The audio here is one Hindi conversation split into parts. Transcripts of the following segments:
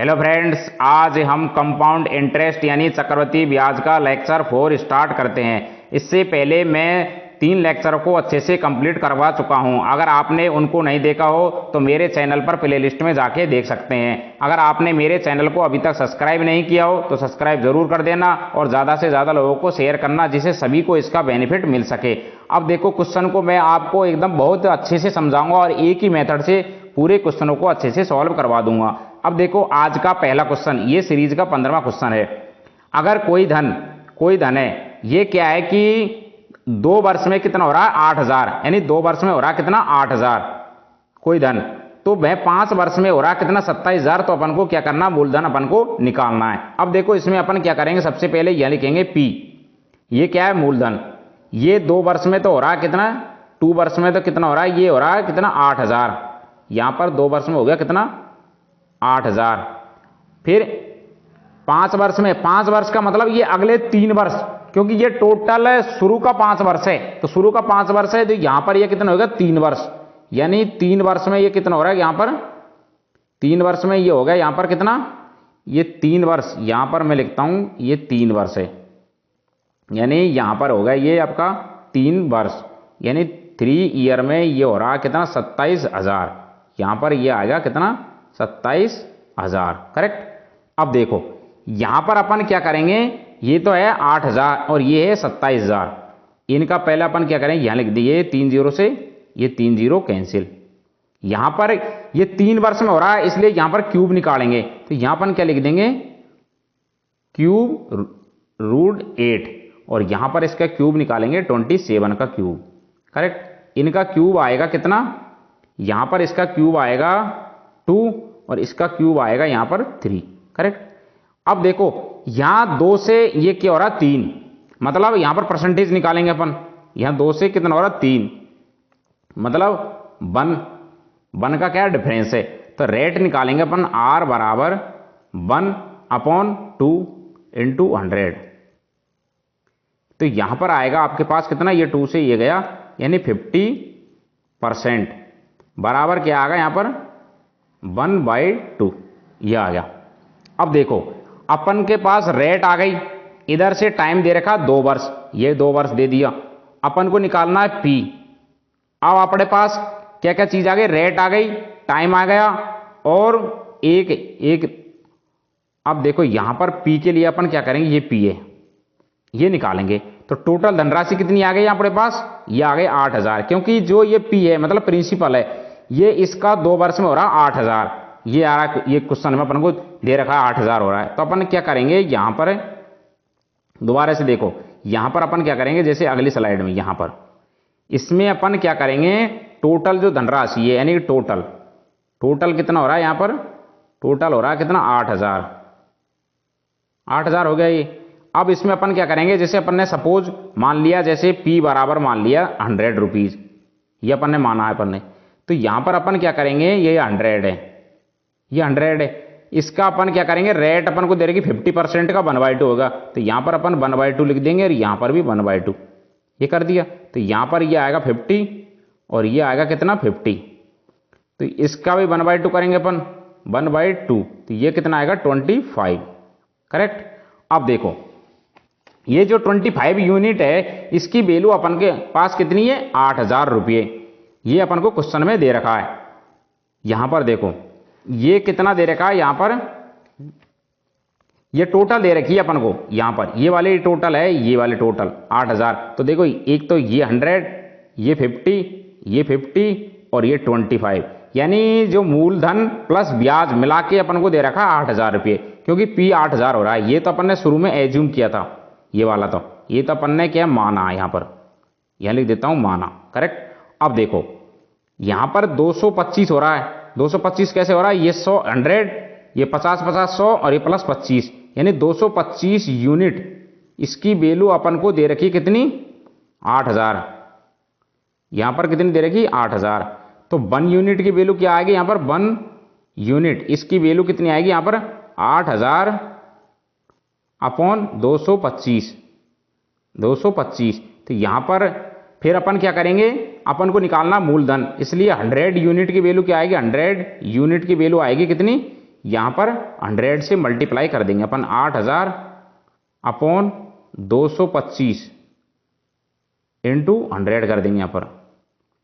हेलो फ्रेंड्स, आज हम कंपाउंड इंटरेस्ट यानी चक्रवृद्धि ब्याज का लेक्चर 4 स्टार्ट करते हैं। इससे पहले मैं 3 लेक्चर को अच्छे से कंप्लीट करवा चुका हूं। अगर आपने उनको नहीं देखा हो तो मेरे चैनल पर प्लेलिस्ट में जाके देख सकते हैं। अगर आपने मेरे चैनल को अभी तक सब्सक्राइब नहीं किया हो तो सब्सक्राइब जरूर कर देना और ज़्यादा से ज़्यादा लोगों को शेयर करना, जिससे सभी को इसका बेनिफिट मिल सके। अब देखो, क्वेश्चन को मैं आपको एकदम बहुत अच्छे से समझाऊंगा और एक ही मेथड से पूरे क्वेश्चनों को अच्छे से सॉल्व करवा दूंगा। अब देखो, आज का पहला क्वेश्चन, ये सीरीज का 15वां क्वेश्चन है। अगर कोई धन है, ये क्या है कि 2 वर्ष में कितना हो रहा है 8000, यानी 2 वर्ष में हो रहा है कितना 8000 कोई धन, तो वह 5 वर्ष में हो रहा है कितना 27000। तो अपन को क्या करना, मूलधन अपन को निकालना है। अब देखो, इसमें अपन क्या करेंगे, सबसे पहले यह लिखेंगे P, ये क्या है मूलधन। ये 2 वर्ष में तो हो रहा है कितना, 2 वर्ष में तो कितना हो रहा है, ये हो रहा है कितना 8000। यहां पर 2 वर्ष में हो गया कितना 8000। फिर 5 वर्ष में, 5 वर्ष का मतलब ये अगले 3 वर्ष, क्योंकि ये टोटल शुरू का 5 वर्ष है, तो शुरू का 5 वर्ष है, तो यहां पर ये कितना होगा 3 वर्ष, यानी 3 वर्ष में ये कितना हो रहा है, यहां पर 3 वर्ष में ये हो गया, यहां पर कितना, ये 3 वर्ष, यहां पर मैं लिखता हूं ये 3 वर्ष है, यानी यहां पर होगा ये आपका 3 वर्ष, यानी 3 ईयर में ये हो रहा कितना 27000। यहां पर ये आएगा कितना 27000, करेक्ट। अब देखो, यहां पर अपन क्या करेंगे, ये तो है 8000 और ये है 27000। इनका पहले अपन क्या करेंगे, यहां लिख दिए 3 0 से, ये 3 0 कैंसिल। यहां पर ये 3 वर्ष में हो रहा है, इसलिए यहां पर क्यूब निकालेंगे, तो यहां अपन क्या लिख देंगे, क्यूब √8, और यहां पर इसका क्यूब निकालेंगे 27 का क्यूब, करेक्ट। इनका क्यूब आएगा कितना, यहां पर इसका क्यूब आएगा 2 और इसका क्यूब आएगा यहां पर 3, करेक्ट। अब देखो, यहां 2 से ये क्या हो रहा है 3, मतलब यहां पर परसेंटेज निकालेंगे अपन, यहां 2 से कितना हो रहा है 3, मतलब 1 का क्या डिफरेंस है, तो रेट निकालेंगे अपन R बराबर 1/2 इंटू 100। तो यहां पर आएगा आपके पास कितना, ये 2 से ये गया, यानी 50% बराबर क्या आ गया यहां पर 1/2, ये आ गया। अब देखो, अपन के पास रेट आ गई, इधर से टाइम दे रखा 2 वर्ष, ये 2 वर्ष दे दिया। अपन को निकालना है P। अब अपने पास क्या क्या चीज आ गई, रेट आ गई, टाइम आ गया और एक। अब देखो, यहां पर P के लिए अपन क्या करेंगे, ये P है, ये निकालेंगे, तो टोटल धनराशि कितनी आ गई अपने पास, ये आ गई 8000, क्योंकि जो ये P है मतलब प्रिंसिपल है, ये इसका 2 वर्ष में हो रहा है 8000, ये आ रहा है, ये क्वेश्चन में अपन को दे रखा है 8000 हो रहा है। तो अपन क्या करेंगे, यहां पर दोबारा से देखो, यहां पर अपन क्या करेंगे, जैसे अगली स्लाइड में यहां पर इसमें अपन क्या करेंगे, टोटल जो धनराशि है, यानी टोटल कितना हो रहा है, यहां पर टोटल हो रहा है कितना 8000 हो गया ये। अब इसमें अपन क्या करेंगे, जैसे अपन ने सपोज मान लिया, जैसे P बराबर मान लिया 100 रुपीज, ये अपन ने माना है अपन ने, तो यहां पर अपन क्या करेंगे, ये 100 है, ये 100 है, इसका अपन क्या करेंगे, रेट अपन को दे रही 50% का 1/2 होगा, तो यहां पर अपन 1/2 लिख देंगे और यहां पर भी 1/2, ये कर दिया। तो यहां पर ये आएगा 50 और ये आएगा कितना 50, तो इसका भी 1/2 करेंगे अपन 1/2, तो ये कितना आएगा 25, करेक्ट। अब देखो, ये जो 25 यूनिट है, इसकी वैल्यू अपन के पास कितनी है 8000 रुपये, ये अपन को क्वेश्चन में दे रखा है। यहां पर देखो, ये कितना दे रखा है, यहां पर ये टोटल दे रखी है अपन को, यहां पर ये वाले टोटल है, ये वाले टोटल 8000। तो देखो, एक तो ये 100, ये 50, ये 50 और ये 25, यानी जो मूलधन प्लस ब्याज मिला के अपन को दे रखा है 8000 रुपये, क्योंकि P 8000 हो रहा है। ये तो अपन ने शुरू में एज्यूम किया था, ये वाला तो ये तो अपन ने क्या माना, यहां पर यहां लिख देता हूं माना, करेक्ट। अब देखो, यहां पर 225 हो रहा है, 225 कैसे हो रहा है, ये 100, ये 50 100 और ये प्लस 25, यानी 225 यूनिट, इसकी वैल्यू अपन को दे रखी कितनी 8000, यहां पर कितनी दे रखी 8000। तो 1 यूनिट की वैल्यू क्या आएगी, यहां पर 1 यूनिट, इसकी वैल्यू कितनी आएगी यहां पर 8000 अपॉन 225। तो यहां पर फिर अपन क्या करेंगे, अपन को निकालना मूलधन, इसलिए 100 यूनिट की वैल्यू क्या आएगी, 100 यूनिट की वैल्यू आएगी कितनी, यहां पर 100 से मल्टीप्लाई कर देंगे अपन, 8000 अपॉन 225 इंटू 100 कर देंगे यहां पर,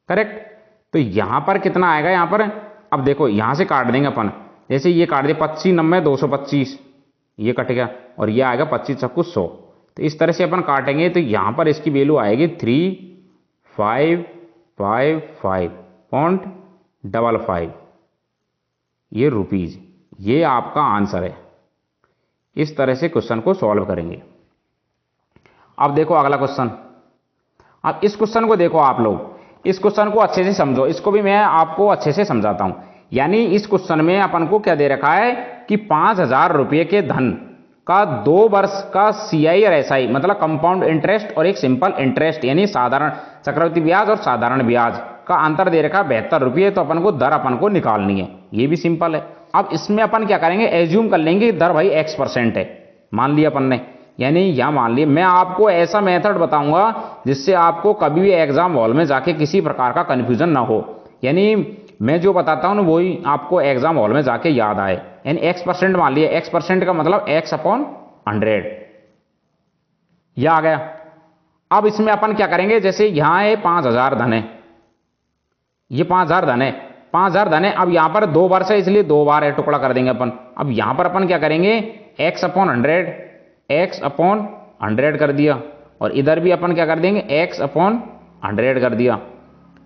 करेक्ट। तो यहां पर कितना आएगा यहां पर, अब देखो यहां से काट देंगे अपन, जैसे ये काट दे 25 90 225, ये कट गया, और ये आएगा 25 चक्कू 100। तो इस तरह से अपन काटेंगे तो यहां पर इसकी वैल्यू आएगी 3555.55, ये रुपीज। ये आपका आंसर है। इस तरह से क्वेश्चन को सॉल्व करेंगे। अब देखो अगला क्वेश्चन। अब इस क्वेश्चन को देखो आप लोग, इस क्वेश्चन को अच्छे से समझो, इसको भी मैं आपको अच्छे से समझाता हूं। यानी इस क्वेश्चन में अपन को क्या दे रखा है कि 5000 रुपये के धन का 2 वर्ष का सीआई और एसआई, मतलब कंपाउंड इंटरेस्ट और एक सिंपल इंटरेस्ट, यानी साधारण चक्रवृद्धि ब्याज और साधारण ब्याज का अंतर दे रखा है 72 रुपये। तो अपन को दर अपन को निकालनी है, ये भी सिंपल है। अब इसमें अपन क्या करेंगे, एज्यूम कर लेंगे दर भाई x% है, मान लिया अपन ने, यानी यहां मान लिया। मैं आपको ऐसा मेथड बताऊंगा जिससे आपको कभी भी एग्जाम हॉल में जाके किसी प्रकार का कंफ्यूजन ना हो, यानी मैं जो बताता हूं वही आपको एग्जाम हॉल में जाके याद आए। यानी x% मान लिया, x% का मतलब x/100, यह आ गया। अब इसमें अपन क्या करेंगे, जैसे यहां है 5000 धन है, ये 5000 धन है, 5000 धन है। अब यहां पर 2 वर्ष है इसलिए 2 बार है, टुकड़ा कर देंगे अपन। अब यहां पर अपन क्या करेंगे, x/100, x/100 कर दिया, और इधर भी अपन क्या कर देंगे, x/100 कर दिया।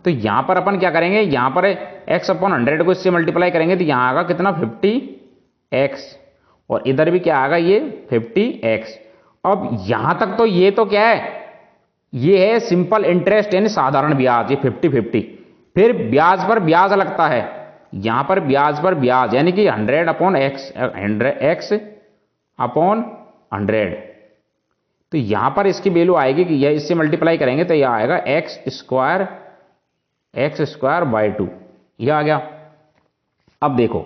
तो यहां पर अपन क्या करेंगे, यहां पर x/100 को इससे मल्टीप्लाई करेंगे तो यहां आएगा कितना 50x, और इधर भी क्या आएगा ये 50x। अब यहां तक तो ये तो क्या है, ये है सिंपल इंटरेस्ट यानी साधारण ब्याज, ये 50-50। फिर ब्याज पर ब्याज लगता है, यहां पर ब्याज पर ब्याज, यानी कि 100x/100। तो यहां पर इसकी वैल्यू आएगी कि यह इससे मल्टीप्लाई करेंगे तो यह आएगा x² यह आ गया। अब देखो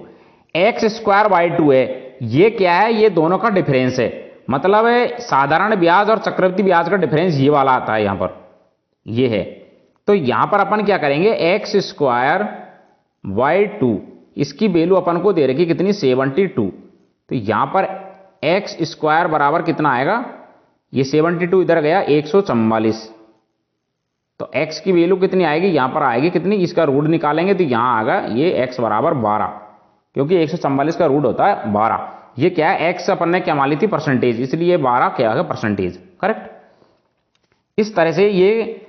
x² है, ये क्या है, ये दोनों का डिफरेंस है, मतलब साधारण ब्याज और चक्रवृद्धि ब्याज का डिफरेंस ये वाला आता है यहां पर, ये है। तो यहां पर अपन क्या करेंगे, x²/2, इसकी वैल्यू अपन को दे रखी कितनी 72। तो यहां पर x² बराबर कितना आएगा, ये 72 इधर गया 144। तो x की वैल्यू कितनी आएगी, यहां पर आएगी कितनी, इसका रूट निकालेंगे तो यहां आएगा ये x बराबर 12, क्योंकि 144 का रूट होता है 12। ये क्या है, x अपन ने क्या मान ली थी परसेंटेज, इसलिए 12 क्या है परसेंटेज, करेक्ट। इस तरह से ये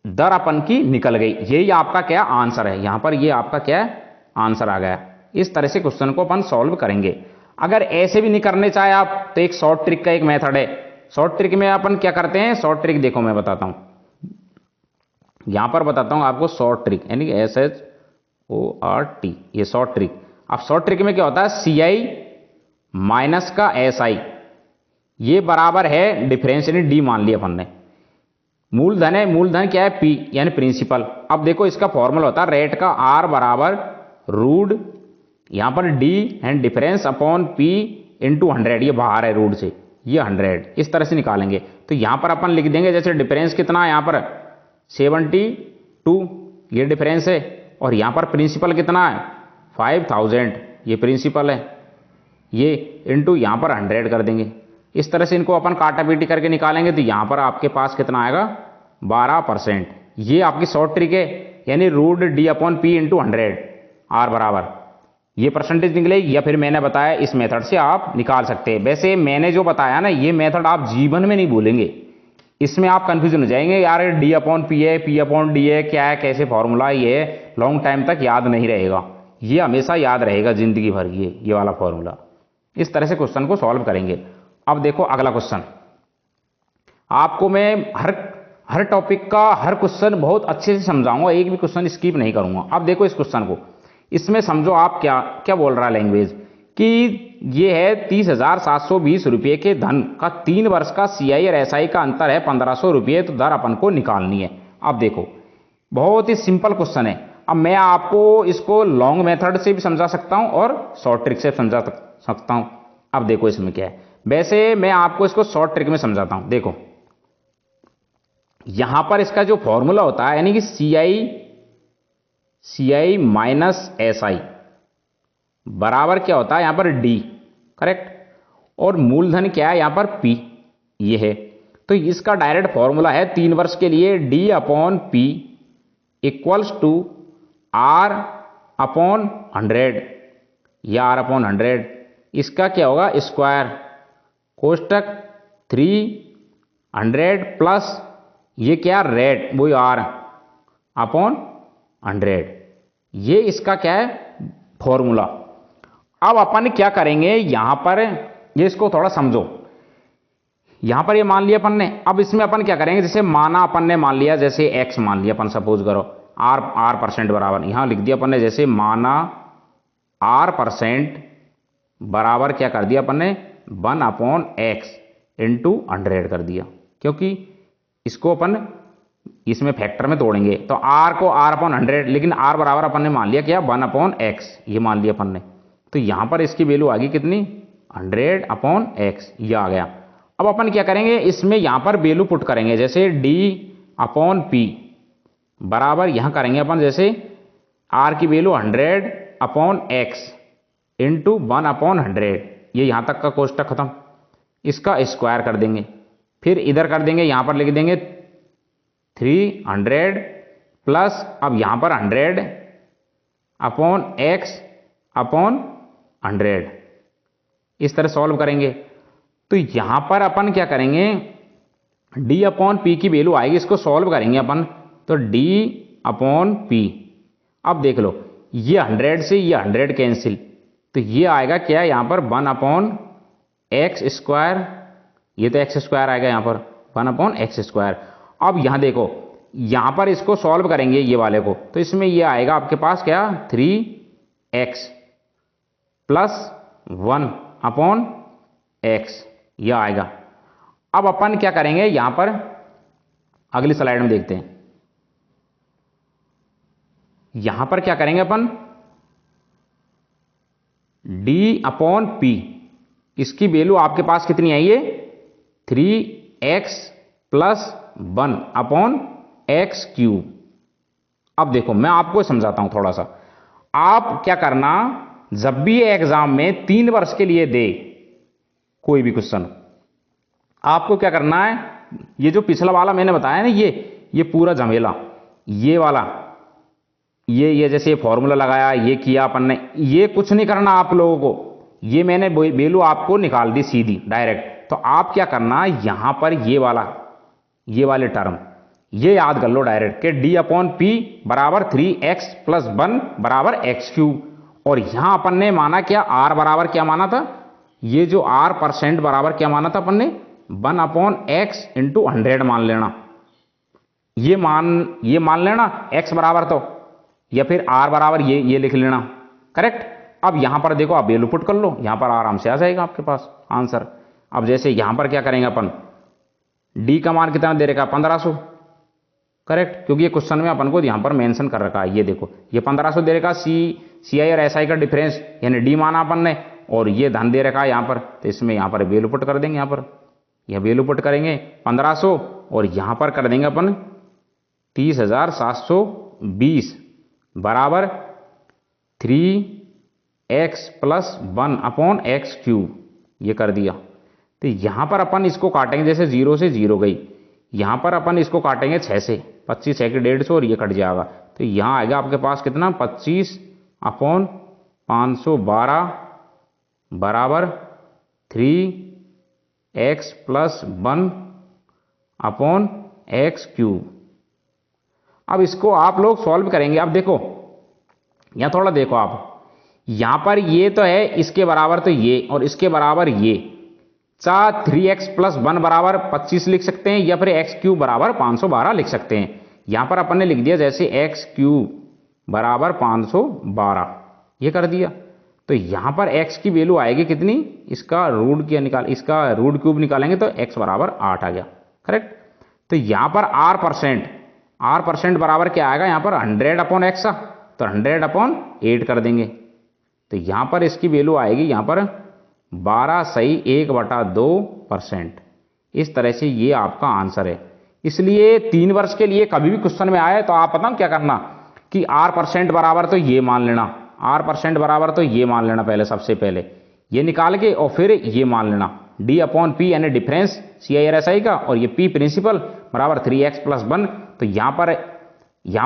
दर अपन की निकल गई, यही आपका क्या आंसर है, यहां पर ये आपका क्या आंसर आ गया। इस तरह से क्वेश्चन को अपन सॉल्व करेंगे। अगर ऐसे भी नहीं करने चाहे आप तो एक शॉर्ट ट्रिक का एक मेथड है। शॉर्ट ट्रिक में अपन क्या करते हैं, शॉर्ट ट्रिक देखो मैं बताता हूं, यहां पर बताता हूं आपको शॉर्ट ट्रिक, यानी SHORT, ये शॉर्ट ट्रिक। अब शॉर्ट ट्रिक में क्या होता है, CI माइनस का SI, ये बराबर है डिफरेंस, यानी D मान लिया अपन ने। मूलधन है, मूलधन क्या है P, यानी प्रिंसिपल। अब देखो इसका फॉर्मूला होता है रेट का R बराबर रूट, यहां पर D and difference upon P into 100, ये बाहर है रूट से, ये 100, इस तरह से निकालेंगे। तो यहां पर अपन लिख देंगे, जैसे डिफरेंस कितना है यहां पर 72, ये डिफरेंस है, और यहां पर प्रिंसिपल कितना है 5000, ये प्रिंसिपल है, ये इंटू यहां पर 100 कर देंगे। इस तरह से इनको अपन काटा पीटी करके निकालेंगे तो यहां पर आपके पास कितना आएगा 12%। ये आपकी शॉर्ट ट्रिक है, यानी रूट D/P इंटू 100 R बराबर, ये परसेंटेज निकलेगी, या फिर मैंने बताया इस मेथड से आप निकाल सकते हैं। वैसे मैंने जो बताया ना, ये मेथड आप जीवन में नहीं भूलेंगे, इसमें आप कंफ्यूजन हो जाएंगे, यार D/P है, P/D है, क्या है, कैसे फॉर्मूला, ये लॉन्ग टाइम तक याद नहीं रहेगा, ये हमेशा याद रहेगा जिंदगी भर, ये वाला फॉर्मूला। इस तरह से क्वेश्चन को सॉल्व करेंगे। अब देखो अगला क्वेश्चन, आपको मैं हर टॉपिक का हर क्वेश्चन बहुत अच्छे से समझाऊंगा, एक भी क्वेश्चन स्किप नहीं करूंगा। अब देखो इस क्वेश्चन को, इसमें समझो आप क्या क्या बोल रहा है लैंग्वेज, कि ये है 30,720 रुपये के धन का 3 वर्ष का CI और SI का अंतर है 1500 रुपये, तो दर अपन को निकालनी है। अब देखो बहुत ही सिंपल क्वेश्चन है। अब मैं आपको इसको लॉन्ग मेथड से भी समझा सकता हूं और शॉर्ट ट्रिक से समझा सकता हूं। अब देखो इसमें क्या है, वैसे मैं आपको इसको शॉर्ट ट्रिक में समझाता हूं। देखो यहां पर इसका जो फॉर्मूला होता है, यानी कि CI माइनस SI, बराबर क्या होता है यहाँ पर डी, करेक्ट। और मूलधन क्या है यहाँ पर पी, ये है। तो इसका डायरेक्ट फॉर्मूला है 3 वर्ष के लिए D upon P equals to R upon 100 या आर अपॉन 100। इसका क्या होगा स्क्वायर कोष्टक 300 प्लस ये क्या रेट वही आर अपॉन 100। ये इसका क्या है फॉर्मूला। अब अपन क्या करेंगे यहाँ पर, ये इसको थोड़ा समझो। यहां पर ये मान लिया अपन ने, अब इसमें अपन क्या करेंगे, जैसे माना अपन ने मान लिया, जैसे एक्स मान लिया अपन, सपोज करो R% बराबर, यहां लिख दिया अपन ने जैसे माना R% बराबर क्या कर दिया अपन ने 1/x इंटू 100 कर दिया, क्योंकि इसको अपन इसमें फैक्टर में तोड़ेंगे तो R को R/100, लेकिन R बराबर अपन ने मान लिया क्या 1/x, ये मान लिया अपन ने। तो यहां पर इसकी वैल्यू आ गई कितनी 100/x, ये आ गया। अब अपन क्या करेंगे, इसमें यहां पर वैल्यू पुट करेंगे, जैसे D/P बराबर यहां करेंगे अपन जैसे R की वैल्यू 100/x इंटू 1/100, ये यहां तक का कोष्टक खत्म। इसका स्क्वायर कर देंगे, फिर इधर कर देंगे, यहां पर लिख देंगे 300 प्लस अब यहां पर 100/x/100, इस तरह सॉल्व करेंगे। तो यहां पर अपन क्या करेंगे, D/P की वैल्यू आएगी, इसको सॉल्व करेंगे अपन, तो D/P। अब देख लो ये 100 से ये 100 कैंसिल, तो ये आएगा क्या यहां पर 1/x², ये तो x² आएगा यहां पर 1/x²। अब यहां देखो, यहां पर इसको सॉल्व करेंगे ये वाले को, तो इसमें ये आएगा आपके पास क्या 3x प्लस 1/x, यह आएगा। अब अपन क्या करेंगे यहां पर, अगली स्लाइड में देखते हैं। यहां पर क्या करेंगे अपन, D/P इसकी वैल्यू आपके पास कितनी आई है 3x प्लस 1/x³। अब देखो मैं आपको समझाता हूं थोड़ा सा। आप क्या करना, जब भी एग्जाम में 3 वर्ष के लिए दे कोई भी क्वेश्चन, आपको क्या करना है, ये जो पिछला वाला मैंने बताया ना, ये पूरा झमेला, ये वाला, ये जैसे फॉर्मूला लगाया, ये किया अपन ने, ये कुछ नहीं करना आप लोगों को, ये मैंने वैल्यू आपको निकाल दी सीधी डायरेक्ट। तो आप क्या करना, यहां पर ये वाले टर्म ये याद कर लो डायरेक्ट कि D/P बराबर 3x प्लस 1 बराबर x³। और यहां अपन ने माना क्या, R बराबर क्या माना था, ये जो R% बराबर क्या माना था अपन ने 1/x इंटू 100 मान लेना, ये मान लेना x बराबर, तो या फिर R बराबर ये लिख लेना, करेक्ट। अब यहां पर देखो आप वैल्यू पुट कर लो, यहां पर आराम से आ जाएगा आपके पास आंसर। अब जैसे यहां पर क्या करेंगे अपन, D का मान कितना दे रखा 1500, करेक्ट, क्योंकि ये क्वेश्चन में अपन को यहां पर मेंशन कर रखा है, ये देखो ये 1500 दे रखा, CI और SI का डिफरेंस यानी D माना अपन ने, और ये धन दे रखा है यहां पर, तो इसमें यहां पर वैल्यू पुट कर देंगे, यहां पर यह वैल्यू पुट करेंगे 1500 और यहां पर कर देंगे अपन 30,720 बराबर 3x प्लस 1/x³, ये कर दिया। तो यहां पर अपन इसको काटेंगे, जैसे 0 से 0 गई, यहां पर अपन इसको काटेंगे 6 से, 25 6 के 150 और ये कट जाएगा, तो यहां आएगा आपके पास कितना 25/512 बराबर 3x प्लस 1/x³। अब इसको आप लोग सॉल्व करेंगे। अब देखो यहां थोड़ा देखो आप, यहां पर ये तो है इसके बराबर, तो ये और इसके बराबर ये, चाहे 3x प्लस 1 बराबर 25 लिख सकते हैं या फिर x³ बराबर 512 लिख सकते हैं। यहां पर अपन ने लिख दिया जैसे x³ बराबर 512, ये कर दिया। तो यहां पर x की वैल्यू आएगी कितनी, इसका रूट क्यूब निकालेंगे तो x बराबर 8 आ गया, करेक्ट। तो यहां पर R% बराबर क्या आएगा, यहां पर 100/x, तो 100/8 कर देंगे, तो यहां पर इसकी वैल्यू आएगी यहां पर 12/1/2%। इस तरह से ये आपका आंसर है। इसलिए 3 वर्ष के लिए कभी भी क्वेश्चन में आए तो आप पता क्या करना कि R% बराबर तो ये मान लेना, R% बराबर तो ये मान लेना पहले, सबसे पहले ये निकाल के और फिर ये मान लेना D/P यानी डिफरेंस CI/SI का, और ये P प्रिंसिपल बराबर 3x + 1। तो यहाँ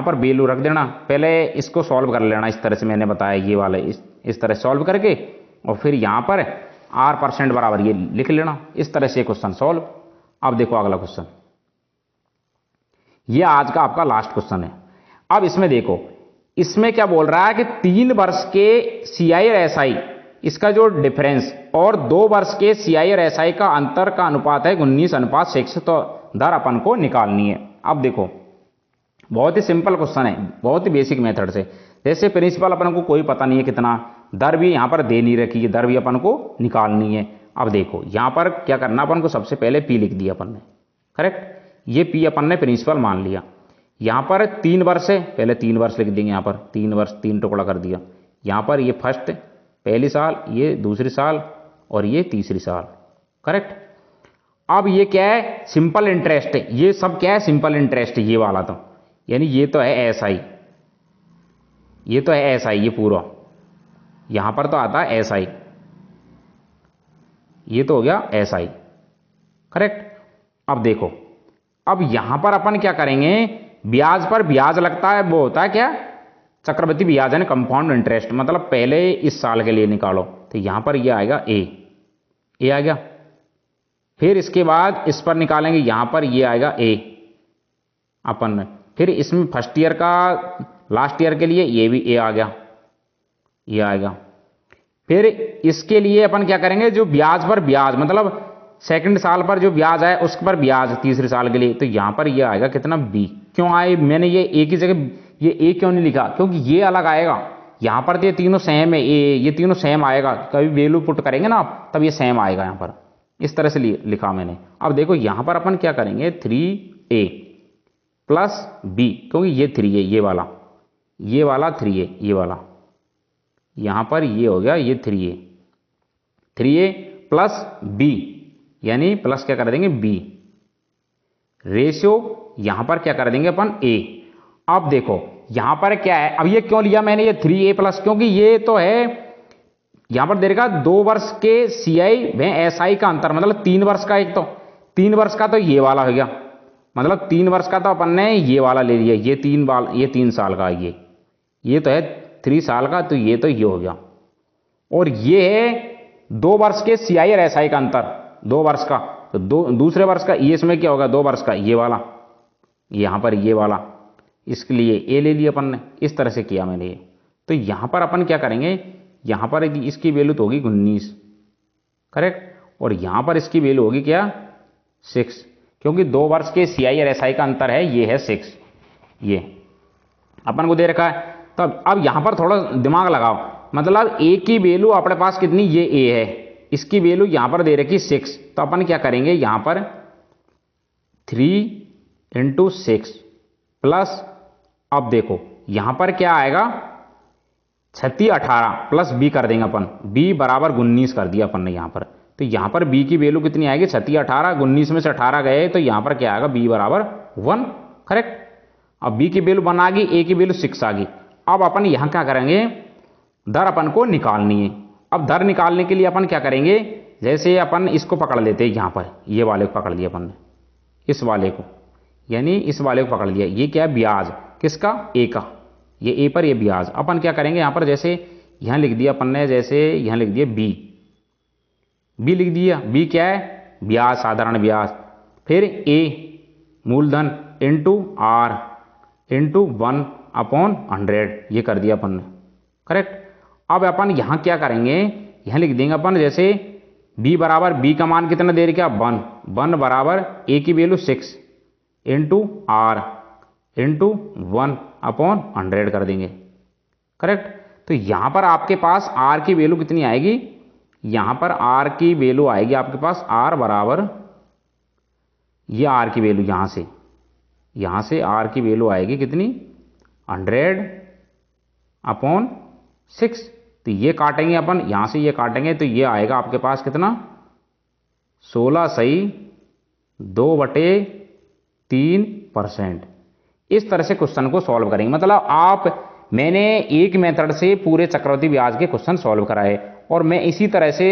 पर वैल्यू रख देना, पहले इसको सॉल्व कर लेना इस तरह से मैंने बताया, ये वाले इस तरह सॉल्व करके और फिर यहाँ पर R% बराबर ये लिख लेना। इस तरह से क्वेश्चन सॉल्व। अब देखो अगला क्वेश्चन, ये आज का आपका लास्ट क्वेश्चन है। अब इसमें देखो, इसमें क्या बोल रहा है कि 3 वर्ष के CI/SI इसका जो डिफरेंस और 2 वर्ष के CI/SI का अंतर का अनुपात है 19:6, तो दर अपन को निकालनी है। अब देखो बहुत ही सिंपल क्वेश्चन है, बहुत ही बेसिक मेथड से। जैसे प्रिंसिपल अपन को कोई पता नहीं है कितना, दर भी यहाँ पर दे नहीं रखी है, दर भी अपन को निकालनी है। अब देखो यहाँ पर क्या करना, अपन को सबसे पहले P लिख दिया अपन ने, करेक्ट। ये P अपन ने प्रिंसिपल मान लिया। यहाँ पर 3 वर्ष है, पहले 3 वर्ष लिख देंगे, यहाँ पर 3 वर्ष 3 टुकड़ा कर दिया। यहाँ पर ये फर्स्ट पहली साल, ये दूसरी साल और ये तीसरी साल, करेक्ट। अब ये क्या है, सिंपल इंटरेस्ट है, ये सब क्या है, सिंपल इंटरेस्ट है ये वाला, तो यानी ये तो है SI, ये तो है SI, ये पूरा यहाँ पर तो आता है SI, ये तो हो गया SI, करेक्ट। अब देखो, अब यहां पर अपन क्या करेंगे, ब्याज पर ब्याज लगता है, वो होता है क्या, चक्रवृद्धि ब्याज है, कंपाउंड इंटरेस्ट। मतलब पहले इस साल के लिए निकालो, तो यहां पर ये आएगा ए आ गया। फिर इसके बाद इस पर निकालेंगे, यहां पर ये आएगा ए अपन में। फिर इसमें फर्स्ट ईयर का लास्ट ईयर के लिए ये भी ए आ गया, ये आएगा। फिर इसके लिए अपन क्या करेंगे, जो ब्याज पर ब्याज, मतलब सेकंड साल पर जो ब्याज है उस पर ब्याज तीसरे साल के लिए, तो यहां पर ये आएगा कितना, बी। क्यों आए, मैंने ये ए की जगह ये ए क्यों नहीं लिखा, क्योंकि ये अलग आएगा। यहां पर तो ये तीनों सेम है, ये तीनों सेम आएगा, कभी वैल्यू पुट करेंगे ना आप, तब ये सेम आएगा यहाँ पर, इस तरह से लिखा मैंने। अब देखो यहां पर अपन क्या करेंगे, 3A + B, क्योंकि ये 3 है, ये वाला 3 है, ये वाला यहां पर ये हो गया, ये 3A + B, यानी प्लस क्या कर देंगे B, रेशियो यहां पर क्या कर देंगे अपन A। अब देखो यहां पर क्या है, अब ये क्यों लिया मैंने ये 3A+, क्योंकि ये तो है यहां पर देगा 2 वर्ष के CI व SI का अंतर, मतलब 3 वर्ष का, एक तो 3 वर्ष का तो ये वाला हो गया, मतलब 3 वर्ष का तो अपन ने ये वाला ले लिया, ये 3 साल का, ये तो है 3 साल का, तो ये हो गया। और ये है 2 वर्ष के CI और SI का अंतर, 2 वर्ष का, तो दूसरे वर्ष का ये इसमें क्या होगा, 2 वर्ष का ये वाला, यहां पर ये वाला, इसके लिए ए ले लिया अपन ने, इस तरह से किया मैंने ये। तो यहां पर अपन क्या करेंगे, यहां पर इसकी वैल्यू तो होगी 19, करेक्ट, और यहां पर इसकी वैल्यू होगी क्या, 6, क्योंकि 2 वर्ष के CI और SI का अंतर है, ये है 6, ये अपन को दे रखा है। तब अब यहां पर थोड़ा दिमाग लगाओ, मतलब ए की वैल्यू अपने पास कितनी, ये ए है, इसकी वैल्यू यहां पर दे रखी 6, तो अपन क्या करेंगे, यहां पर 3 × 6 प्लस, अब देखो यहां पर क्या आएगा, 36 18 प्लस B कर देंगे अपन, B बराबर 19 कर दिया अपन ने यहां पर। तो यहां पर B की वैल्यू कितनी आएगी, 36 18, 19 में से 18 गए तो यहां पर क्या आएगा, B बराबर 1, करेक्ट। अब B की वैल्यू 1 आ गई, A की वैल्यू 6 आ गई। अब अपन यहां क्या करेंगे, दर अपन को निकालनी है। अब दर निकालने के लिए अपन क्या करेंगे, जैसे अपन इसको पकड़ लेते हैं, यहां पर ये वाले को पकड़ लिया अपन ने, इस वाले को, यानी इस वाले को पकड़ लिया, ये क्या है, ब्याज किसका, ए का, ये ए पर ये ब्याज। अपन क्या करेंगे, यहां पर जैसे यहां लिख दिया अपन ने, जैसे यहां लिख दिया बी लिख दिया, बी क्या है, ब्याज, साधारण ब्याज। फिर ए मूलधन इंटू R इंटू 1/100, ये कर दिया अपन ने, करेक्ट। अब अपन यहां क्या करेंगे, यहां लिख देंगे अपन, जैसे b बराबर, b का मान कितना दे रखा, 1 बराबर a की वैल्यू 6 इंटू R इंटू 1/100 कर देंगे, करेक्ट। तो यहां पर आपके पास R की वैल्यू कितनी आएगी, यहां पर R की वैल्यू आएगी आपके पास, R बराबर, ये R की वैल्यू यहां से R की वैल्यू आएगी कितनी, 100/6। तो ये काटेंगे अपन, यहां से ये काटेंगे तो ये आएगा आपके पास कितना, 16 सही 2/3%। इस तरह से क्वेश्चन को सॉल्व करेंगे। मतलब आप मैंने एक मेथड से पूरे चक्रवृद्धि ब्याज के क्वेश्चन सॉल्व कराए और मैं इसी तरह से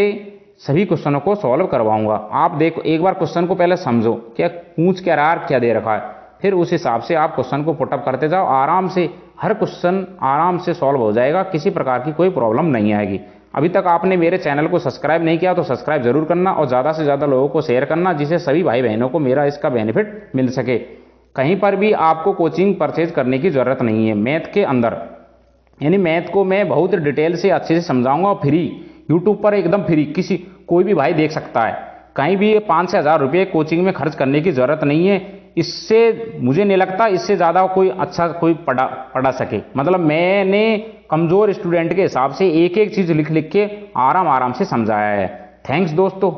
सभी क्वेश्चनों को सॉल्व करवाऊंगा। आप देखो, एक बार क्वेश्चन को पहले समझो, क्या पूछ क्या रहा है, क्या दे रखा है, फिर उस हिसाब से आप क्वेश्चन को पुटअप करते जाओ। आराम से हर क्वेश्चन आराम से सॉल्व हो जाएगा, किसी प्रकार की कोई प्रॉब्लम नहीं आएगी। अभी तक आपने मेरे चैनल को सब्सक्राइब नहीं किया तो सब्सक्राइब जरूर करना और ज़्यादा से ज़्यादा लोगों को शेयर करना, जिससे सभी भाई बहनों को मेरा इसका बेनिफिट मिल सके। कहीं पर भी आपको कोचिंग परचेज करने की ज़रूरत नहीं है मैथ के अंदर, यानी मैथ को मैं बहुत डिटेल से अच्छे से समझाऊंगा और फ्री, यूट्यूब पर एकदम फ्री, कोई भी भाई देख सकता है। कहीं भी 5 से 1000 रुपये कोचिंग में खर्च करने की ज़रूरत नहीं है। इससे मुझे नहीं लगता इससे ज़्यादा कोई अच्छा कोई पढ़ा सके। मतलब मैंने कमज़ोर स्टूडेंट के हिसाब से एक एक चीज़ लिख लिख के आराम आराम से समझाया है। थैंक्स दोस्तों।